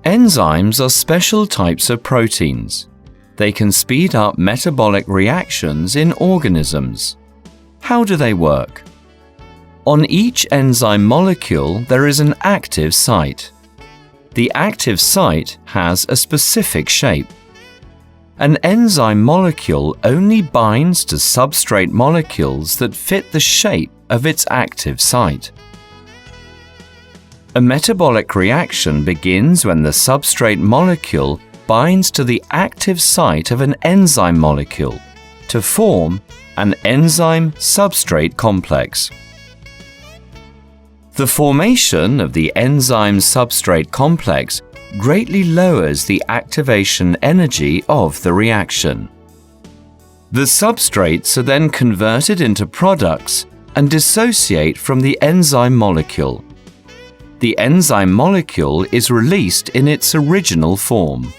Enzymes are special types of proteins. They can speed up metabolic reactions in organisms. How do they work? On each enzyme molecule, there is an active site. The active site has a specific shape. An enzyme molecule only binds to substrate molecules that fit the shape of its active site. A metabolic reaction begins when the substrate molecule binds to the active site of an enzyme molecule to form an enzyme-substrate complex. The formation of the enzyme-substrate complex greatly lowers the activation energy of the reaction. The substrates are then converted into products and dissociate from the enzyme molecule. The enzyme molecule is released in its original form.